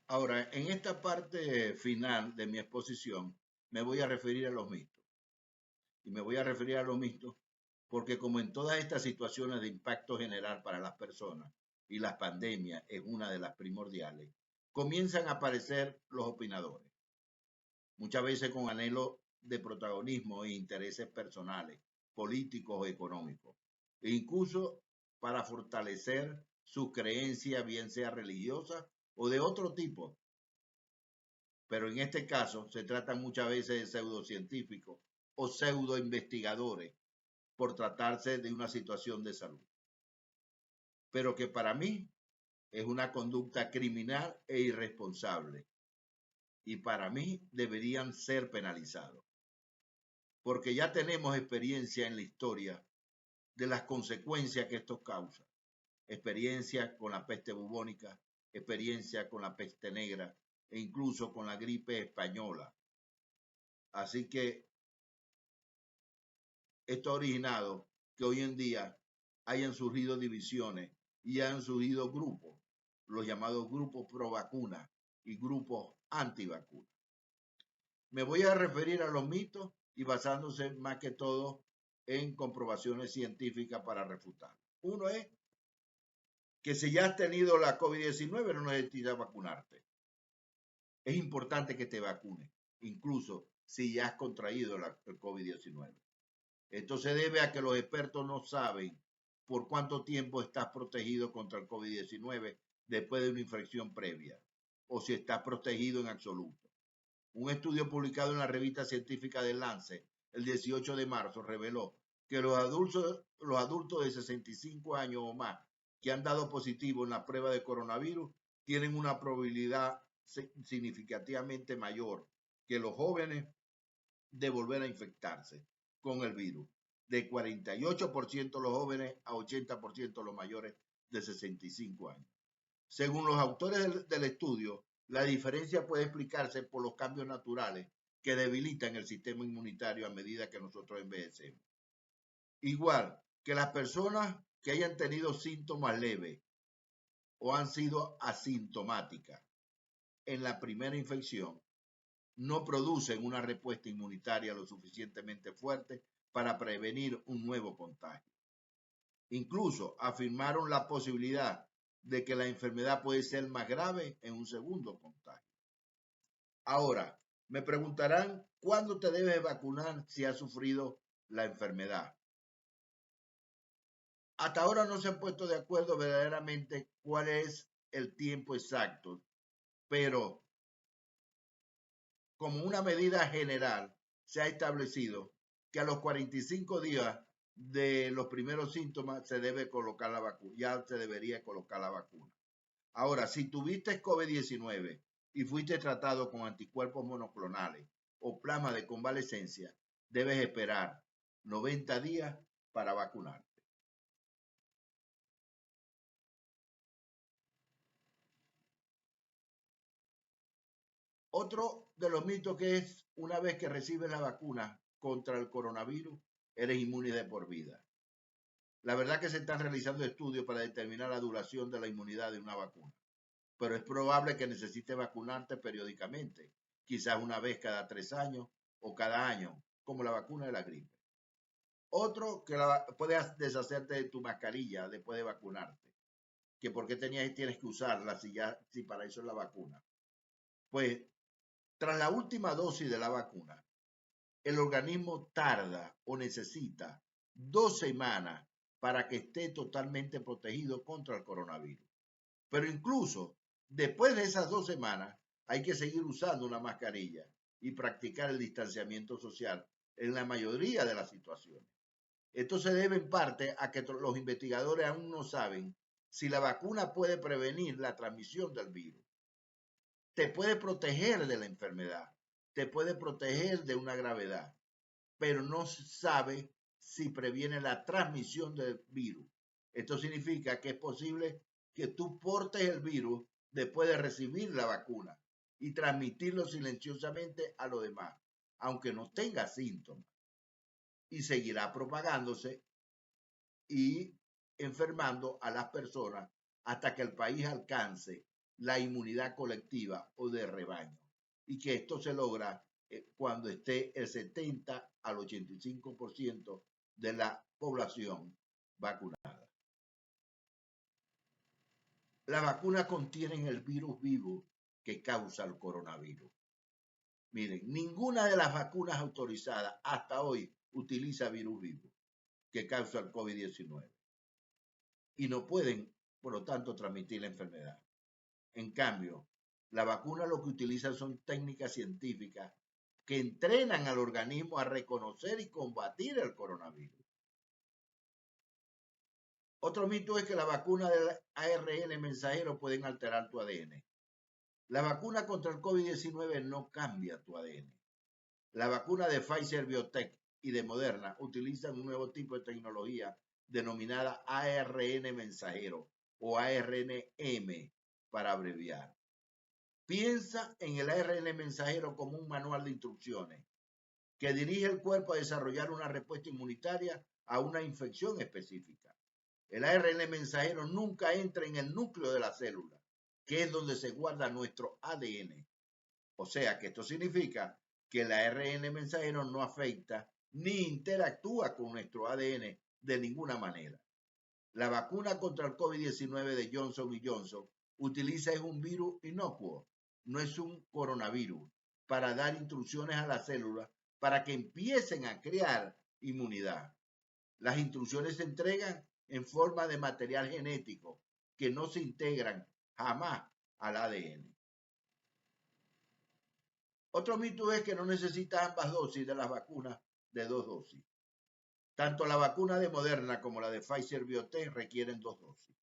Ahora, en esta parte final de mi exposición, me voy a referir a los mitos. Y me voy a referir a los mitos porque como en todas estas situaciones de impacto general para las personas, y las pandemias es una de las primordiales, comienzan a aparecer los opinadores, muchas veces con anhelo de protagonismo e intereses personales, políticos o económicos, e incluso para fortalecer su creencia, bien sea religiosa o de otro tipo. Pero en este caso se trata muchas veces de pseudocientíficos o pseudoinvestigadores por tratarse de una situación de salud. Pero que para mí es una conducta criminal e irresponsable y para mí deberían ser penalizados. Porque ya tenemos experiencia en la historia de las consecuencias que esto causa. Experiencia con la peste bubónica, experiencia con la peste negra e incluso con la gripe española. Así que esto ha originado que hoy en día hayan surgido divisiones y hayan surgido grupos, los llamados grupos pro vacuna y grupos anti vacuna. Me voy a referir a los mitos y basándose más que todo en comprobaciones científicas para refutar. Uno es que si ya has tenido la COVID-19 no necesitas vacunarte. Es importante que te vacunes, incluso si ya has contraído el COVID-19. Esto se debe a que los expertos no saben por cuánto tiempo estás protegido contra el COVID-19 después de una infección previa o si estás protegido en absoluto. Un estudio publicado en la revista científica de Lancet el 18 de marzo reveló que los adultos de 65 años o más que han dado positivo en la prueba de coronavirus tienen una probabilidad significativamente mayor que los jóvenes de volver a infectarse con el virus, de 48% los jóvenes a 80% los mayores de 65 años. Según los autores del estudio, la diferencia puede explicarse por los cambios naturales que debilitan el sistema inmunitario a medida que nosotros envejecemos. Igual que las personas que hayan tenido síntomas leves o han sido asintomáticas en la primera infección, no producen una respuesta inmunitaria lo suficientemente fuerte para prevenir un nuevo contagio. Incluso afirmaron la posibilidad de que la enfermedad puede ser más grave en un segundo contagio. Ahora, me preguntarán cuándo te debes vacunar si has sufrido la enfermedad. Hasta ahora no se han puesto de acuerdo verdaderamente cuál es el tiempo exacto, pero como una medida general se ha establecido que a los 45 días de los primeros síntomas se debe colocar la vacuna, ya se debería colocar la vacuna. Ahora, si tuviste COVID-19 y fuiste tratado con anticuerpos monoclonales o plasma de convalescencia, debes esperar 90 días para vacunarte. Otro de los mitos que es, una vez que recibes la vacuna contra el coronavirus, eres inmune de por vida. La verdad que se están realizando estudios para determinar la duración de la inmunidad de una vacuna, pero es probable que necesites vacunarte periódicamente, quizás una vez cada 3 años o cada año, como la vacuna de la gripe. Otro, que puedes deshacerte de tu mascarilla después de vacunarte, que por qué tienes que usarla si para eso es la vacuna. Pues tras la última dosis de la vacuna, el organismo tarda o necesita 2 semanas para que esté totalmente protegido contra el coronavirus. Pero incluso después de esas 2 semanas, hay que seguir usando una mascarilla y practicar el distanciamiento social en la mayoría de las situaciones. Esto se debe en parte a que los investigadores aún no saben si la vacuna puede prevenir la transmisión del virus. Te puede proteger de la enfermedad, te puede proteger de una gravedad, pero no se sabe si previene la transmisión del virus. Esto significa que es posible que tú portes el virus después de recibir la vacuna y transmitirlo silenciosamente a los demás, aunque no tenga síntomas, y seguirá propagándose y enfermando a las personas hasta que el país alcance la inmunidad colectiva o de rebaño, y que esto se logra cuando esté el 70 al 85% de la población vacunada. Las vacunas contienen el virus vivo que causa el coronavirus. Miren, ninguna de las vacunas autorizadas hasta hoy utiliza virus vivo que causa el COVID-19 y no pueden, por lo tanto, transmitir la enfermedad. En cambio, la vacuna lo que utilizan son técnicas científicas que entrenan al organismo a reconocer y combatir el coronavirus. Otro mito es que la vacuna del ARN mensajero pueden alterar tu ADN. La vacuna contra el COVID-19 no cambia tu ADN. La vacuna de Pfizer Biotech y de Moderna utilizan un nuevo tipo de tecnología denominada ARN mensajero o ARNM para abreviar. Piensa en el ARN mensajero como un manual de instrucciones que dirige el cuerpo a desarrollar una respuesta inmunitaria a una infección específica. El ARN mensajero nunca entra en el núcleo de la célula, que es donde se guarda nuestro ADN. O sea que esto significa que el ARN mensajero no afecta ni interactúa con nuestro ADN de ninguna manera. La vacuna contra el COVID-19 de Johnson & Johnson utiliza un virus inocuo, no es un coronavirus, para dar instrucciones a las células para que empiecen a crear inmunidad. Las instrucciones se entregan en forma de material genético que no se integran jamás al ADN. Otro mito es que no necesita ambas dosis de las vacunas de 2 dosis. Tanto la vacuna de Moderna como la de Pfizer Biotech requieren 2 dosis.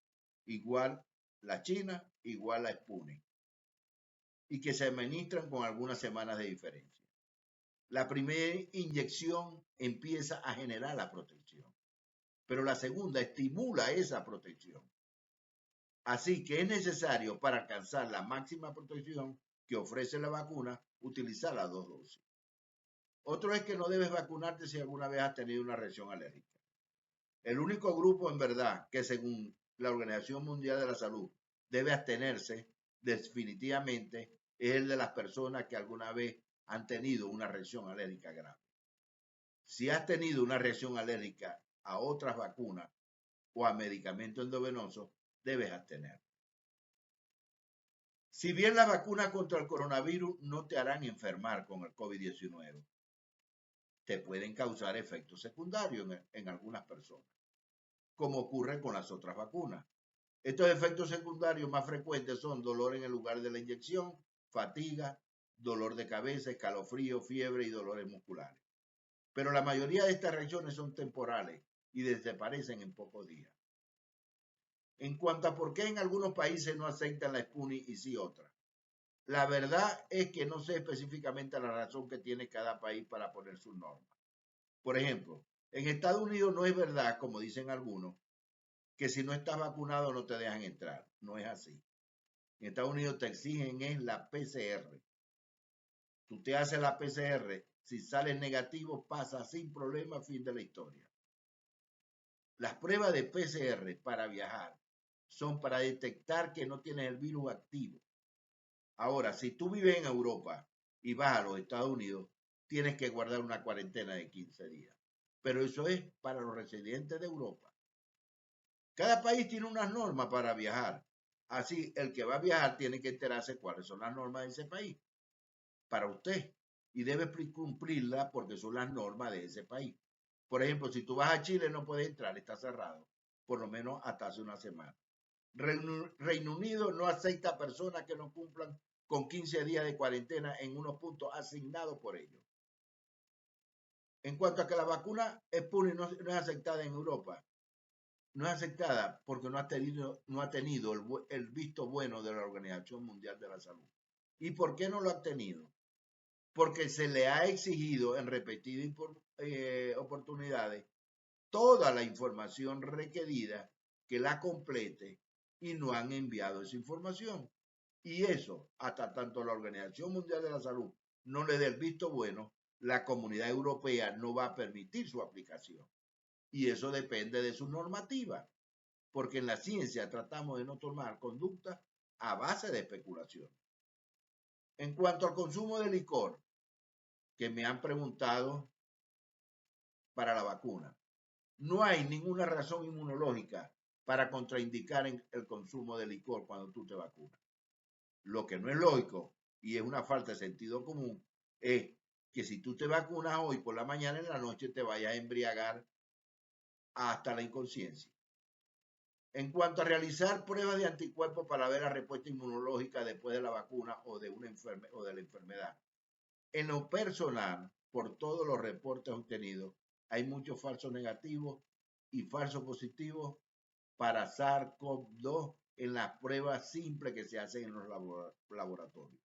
Igual la China, igual la Sputnik. Y que se administran con algunas semanas de diferencia. La primera inyección empieza a generar la protección, pero la segunda estimula esa protección. Así que es necesario para alcanzar la máxima protección que ofrece la vacuna utilizar las 2 dosis. Otro es que no debes vacunarte si alguna vez has tenido una reacción alérgica. El único grupo en verdad que según la Organización Mundial de la Salud debe abstenerse definitivamente es el de las personas que alguna vez han tenido una reacción alérgica grave. Si has tenido una reacción alérgica a otras vacunas o a medicamentos endovenosos, debes abstenerte. Si bien las vacunas contra el coronavirus no te harán enfermar con el COVID-19, te pueden causar efectos secundarios en algunas personas, como ocurre con las otras vacunas. Estos efectos secundarios más frecuentes son dolor en el lugar de la inyección, fatiga, dolor de cabeza, escalofrío, fiebre y dolores musculares. Pero la mayoría de estas reacciones son temporales y desaparecen en pocos días. En cuanto a por qué en algunos países no aceptan la Sputnik y sí otras, la verdad es que no sé específicamente la razón que tiene cada país para poner sus normas. Por ejemplo, en Estados Unidos no es verdad, como dicen algunos, que si no estás vacunado no te dejan entrar. No es así. En Estados Unidos te exigen es la PCR. Tú te haces la PCR, si sales negativo pasa sin problema, fin de la historia. Las pruebas de PCR para viajar son para detectar que no tienes el virus activo. Ahora, si tú vives en Europa y vas a los Estados Unidos, tienes que guardar una cuarentena de 15 días. Pero eso es para los residentes de Europa. Cada país tiene unas normas para viajar. Así, el que va a viajar tiene que enterarse cuáles son las normas de ese país para usted. Y debe cumplirlas porque son las normas de ese país. Por ejemplo, si tú vas a Chile no puedes entrar, está cerrado. Por lo menos hasta hace una semana. Reino Unido no acepta personas que no cumplan con 15 días de cuarentena en unos puntos asignados por ellos. En cuanto a que la vacuna Sputnik no es aceptada en Europa, no es aceptada porque no ha tenido el visto bueno de la Organización Mundial de la Salud. ¿Y por qué no lo ha tenido? Porque se le ha exigido en repetidas oportunidades toda la información requerida que la complete y no han enviado esa información. Y eso, hasta tanto la Organización Mundial de la Salud no le dé el visto bueno, la comunidad europea no va a permitir su aplicación. Y eso depende de su normativa, porque en la ciencia tratamos de no tomar conductas a base de especulación. En cuanto al consumo de licor, que me han preguntado para la vacuna, no hay ninguna razón inmunológica para contraindicar el consumo de licor cuando tú te vacunas. Lo que no es lógico y es una falta de sentido común es que si tú te vacunas hoy por la mañana, en la noche te vayas a embriagar hasta la inconsciencia. En cuanto a realizar pruebas de anticuerpos para ver la respuesta inmunológica después de la vacuna o de la enfermedad, en lo personal, por todos los reportes obtenidos, hay muchos falsos negativos y falsos positivos para SARS-CoV-2 en las pruebas simples que se hacen en los laboratorios.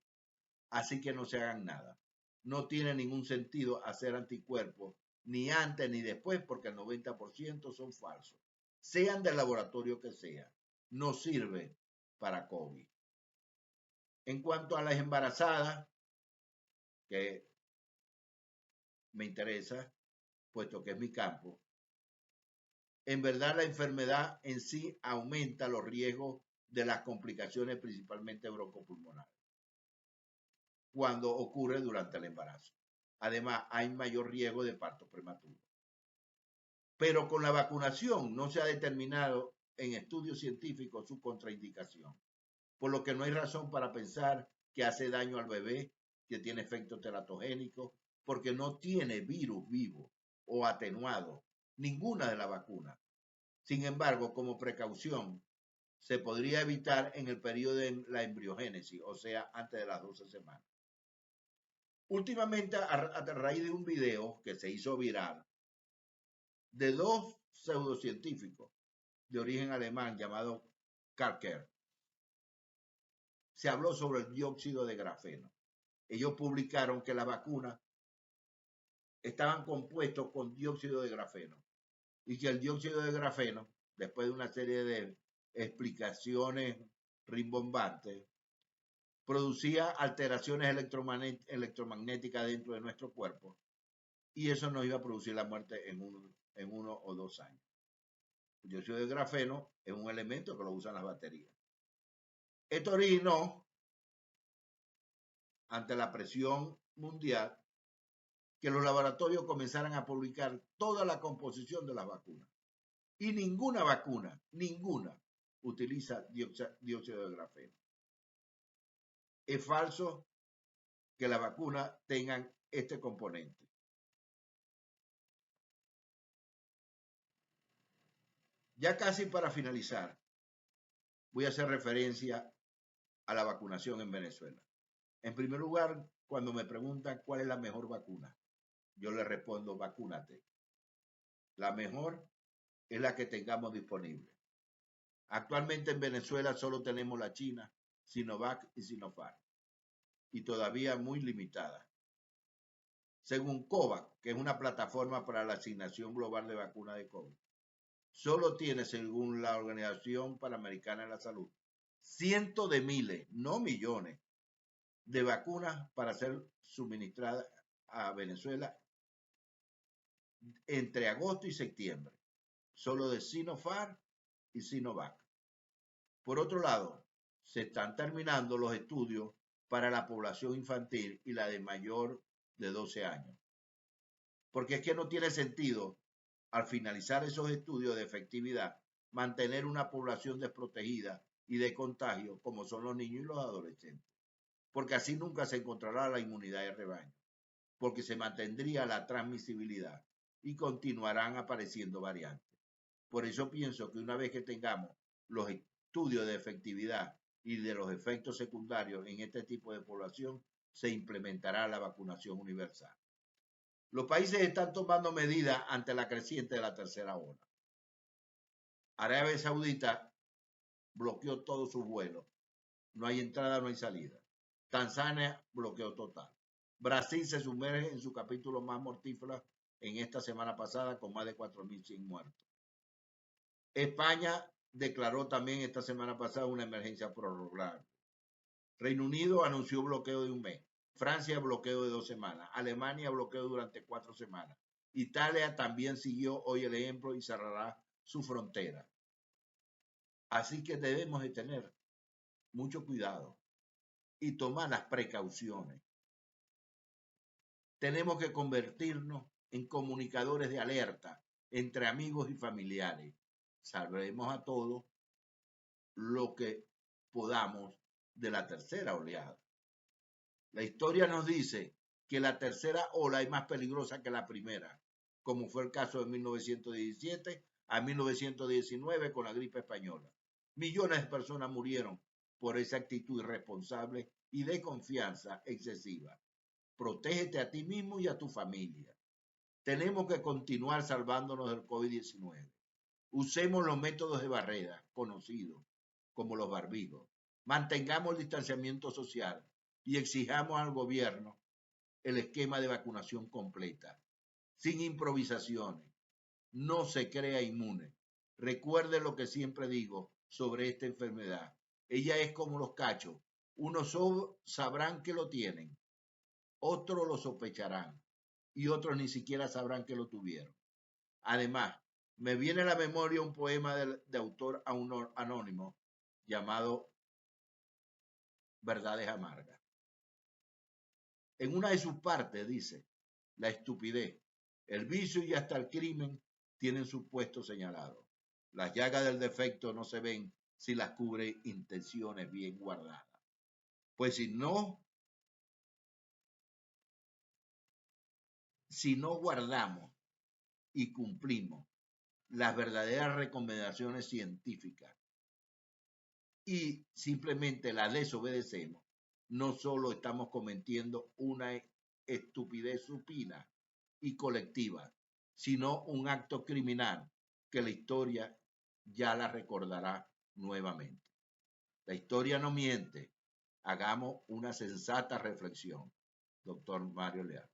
Así que no se hagan nada. No tiene ningún sentido hacer anticuerpos ni antes ni después porque el 90% son falsos. Sean del laboratorio que sea. No sirve para COVID. En cuanto a las embarazadas, que me interesa, puesto que es mi campo, en verdad la enfermedad en sí aumenta los riesgos de las complicaciones, principalmente broncopulmonares, cuando ocurre durante el embarazo. Además, hay mayor riesgo de parto prematuro. Pero con la vacunación no se ha determinado en estudios científicos su contraindicación, por lo que no hay razón para pensar que hace daño al bebé, que tiene efectos teratogénicos, porque no tiene virus vivo o atenuado, ninguna de las vacunas. Sin embargo, como precaución, se podría evitar en el periodo de la embriogénesis, o sea, antes de las 12 semanas. Últimamente, a raíz de un video que se hizo viral de dos pseudocientíficos de origen alemán llamados Karker, se habló sobre el dióxido de grafeno. Ellos publicaron que las vacunas estaban compuestos con dióxido de grafeno y que el dióxido de grafeno, después de una serie de explicaciones rimbombantes, producía alteraciones electromagnéticas dentro de nuestro cuerpo y eso nos iba a producir la muerte en 1 o 2 años. El dióxido de grafeno es un elemento que lo usan las baterías. Esto originó, ante la presión mundial, que los laboratorios comenzaran a publicar toda la composición de las vacunas. Y ninguna vacuna, ninguna, utiliza dióxido de grafeno. Es falso que las vacunas tengan este componente. Ya casi para finalizar, voy a hacer referencia a la vacunación en Venezuela. En primer lugar, cuando me preguntan cuál es la mejor vacuna, yo le respondo, vacúnate. La mejor es la que tengamos disponible. Actualmente en Venezuela solo tenemos la China, Sinovac y Sinopharm, y todavía muy limitada. Según COVAX, que es una plataforma para la asignación global de vacunas de COVID, solo tiene, según la Organización Panamericana de la Salud, cientos de miles, no millones, de vacunas para ser suministradas a Venezuela entre agosto y septiembre, solo de Sinopharm y Sinovac. Por otro lado, se están terminando los estudios para la población infantil y la de mayor de 12 años. Porque es que no tiene sentido, al finalizar esos estudios de efectividad, mantener una población desprotegida y de contagio como son los niños y los adolescentes. Porque así nunca se encontrará la inmunidad de rebaño. Porque se mantendría la transmisibilidad y continuarán apareciendo variantes. Por eso pienso que una vez que tengamos los estudios de efectividad y de los efectos secundarios en este tipo de población, se implementará la vacunación universal. Los países están tomando medidas ante la creciente de la tercera ola. Arabia Saudita bloqueó todos sus vuelos. No hay entrada, no hay salida. Tanzania, bloqueo total. Brasil se sumerge en su capítulo más mortífero en esta semana pasada con más de 4.100 muertos. España declaró también esta semana pasada una emergencia prorrogable. Reino Unido anunció bloqueo de un mes. Francia bloqueo de 2 semanas. Alemania bloqueo durante 4 semanas. Italia también siguió hoy el ejemplo y cerrará su frontera. Así que debemos de tener mucho cuidado y tomar las precauciones. Tenemos que convertirnos en comunicadores de alerta entre amigos y familiares. Salvemos a todos lo que podamos de la tercera oleada. La historia nos dice que la tercera ola es más peligrosa que la primera, como fue el caso de 1917 a 1919 con la gripe española. Millones de personas murieron por esa actitud irresponsable y de confianza excesiva. Protégete a ti mismo y a tu familia. Tenemos que continuar salvándonos del COVID-19. Usemos los métodos de barrera conocidos como los barbijos. Mantengamos el distanciamiento social y exijamos al gobierno el esquema de vacunación completa, sin improvisaciones. No se crea inmune. Recuerde lo que siempre digo sobre esta enfermedad. Ella es como los cachos. Unos sabrán que lo tienen, otros lo sospecharán y otros ni siquiera sabrán que lo tuvieron. Además, me viene a la memoria un poema de autor anónimo llamado Verdades Amargas. En una de sus partes dice, la estupidez, el vicio y hasta el crimen tienen su puesto señalado. Las llagas del defecto no se ven si las cubre intenciones bien guardadas. Pues si no guardamos y cumplimos las verdaderas recomendaciones científicas y simplemente las desobedecemos, no solo estamos cometiendo una estupidez supina y colectiva, sino un acto criminal que la historia ya la recordará nuevamente. La historia no miente. Hagamos una sensata reflexión. Doctor Mario Leal.